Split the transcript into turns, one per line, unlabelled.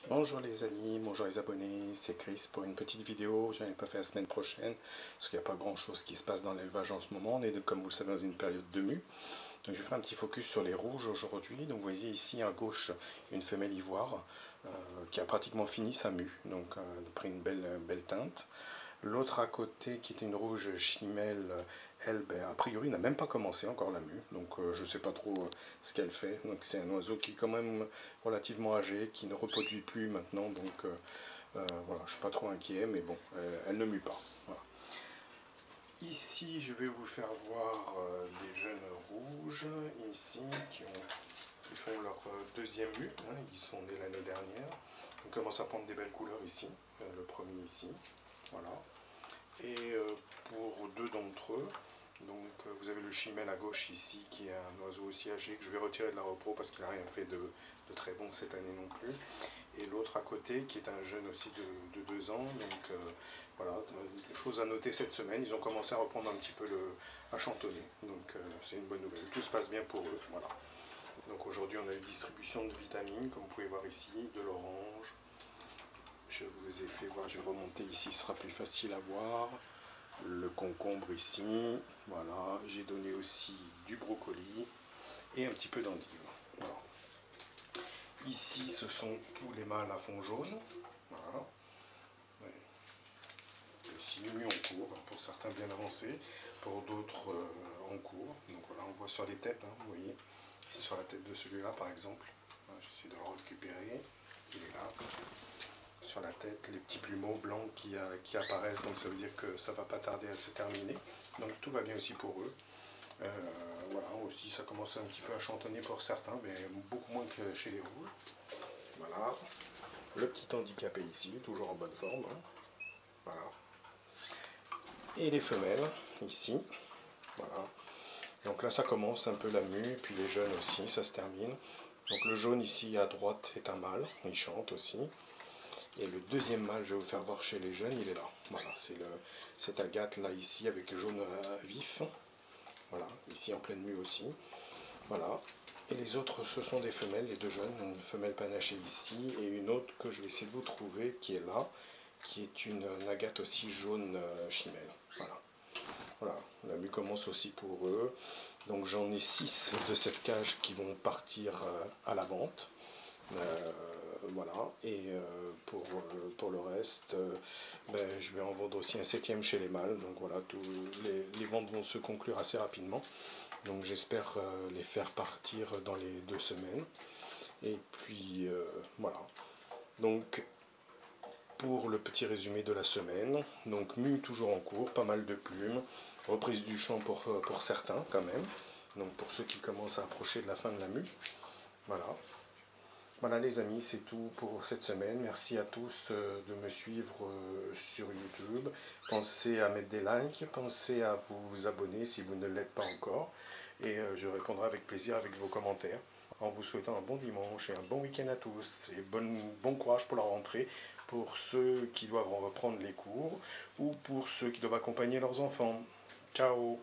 Bonjour les amis, bonjour les abonnés, c'est Chris pour une petite vidéo. Je n'en ai pas fait la semaine prochaine parce qu'il n'y a pas grand chose qui se passe dans l'élevage en ce moment. On est, comme vous le savez, dans une période de mue. Donc je vais faire un petit focus sur les rouges aujourd'hui. Donc vous voyez ici à gauche une femelle ivoire qui a pratiquement fini sa mue. Donc elle a pris une belle teinte. L'autre à côté, qui était une rouge chimelle, elle, a priori, n'a même pas commencé encore la mue. Donc je ne sais pas trop ce qu'elle fait. Donc c'est un oiseau qui est quand même relativement âgé, qui ne reproduit plus maintenant. Donc voilà, je ne suis pas trop inquiet, mais bon, elle ne mue pas. Voilà. Ici, je vais vous faire voir des jeunes rouges, ici, qui font leur deuxième mue. Hein, ils sont nés l'année dernière. Ils commencent à prendre des belles couleurs ici. Le premier ici. Voilà. Et pour deux d'entre eux, donc vous avez le chimel à gauche ici, qui est un oiseau aussi âgé, que je vais retirer de la repro parce qu'il n'a rien fait de très bon cette année non plus. Et l'autre à côté, qui est un jeune aussi de 2 ans. Donc voilà, chose à noter cette semaine, ils ont commencé à reprendre un petit peu à chantonner. Donc c'est une bonne nouvelle, tout se passe bien pour eux. Voilà. Donc aujourd'hui on a eu distribution de vitamines, comme vous pouvez voir ici, de l'orange. Je vous ai fait voir, je vais remonter ici, ce sera plus facile à voir. Le concombre ici, voilà. J'ai donné aussi du brocoli et un petit peu d'endive. Voilà. Ici, ce sont tous les mâles à fond jaune. Voilà. Ici, mis en cours, pour certains bien avancés, pour d'autres en cours. Donc voilà, on voit sur les têtes, hein, vous voyez. C'est sur la tête de celui-là, par exemple. J'essaie de le récupérer. Il est là. Sur la tête, les petits plumeaux blancs qui apparaissent, donc ça veut dire que ça va pas tarder à se terminer. Donc tout va bien aussi pour eux. Voilà, aussi ça commence un petit peu à chantonner pour certains, mais beaucoup moins que chez les rouges. Voilà. Le petit handicapé ici, toujours en bonne forme. Hein. Voilà. Et les femelles, ici. Voilà. Donc là ça commence un peu la mue, puis les jeunes aussi, ça se termine. Donc le jaune ici à droite est un mâle, il chante aussi. Et le deuxième mâle, je vais vous faire voir chez les jeunes, il est là. Voilà, c'est cet agate là ici avec le jaune vif. Voilà, ici en pleine mue aussi. Voilà. Et les autres, ce sont des femelles, les deux jeunes. Une femelle panachée ici et une autre que je vais essayer de vous trouver qui est là, qui est une agate aussi jaune chimelle. Voilà. Voilà, la mue commence aussi pour eux. Donc j'en ai 6 de cette cage qui vont partir à la vente. Voilà, et pour le reste, je vais en vendre aussi un 7e chez les mâles. Donc voilà, les ventes vont se conclure assez rapidement. Donc j'espère les faire partir dans les 2 semaines. Et puis voilà. Donc pour le petit résumé de la semaine, donc mue toujours en cours, pas mal de plumes, reprise du chant pour certains quand même. Donc pour ceux qui commencent à approcher de la fin de la mue. Voilà. Voilà les amis, c'est tout pour cette semaine. Merci à tous de me suivre sur YouTube. Pensez à mettre des likes, pensez à vous abonner si vous ne l'êtes pas encore. Et je répondrai avec plaisir avec vos commentaires. En vous souhaitant un bon dimanche et un bon week-end à tous. Et bon courage pour la rentrée, pour ceux qui doivent reprendre les cours ou pour ceux qui doivent accompagner leurs enfants. Ciao!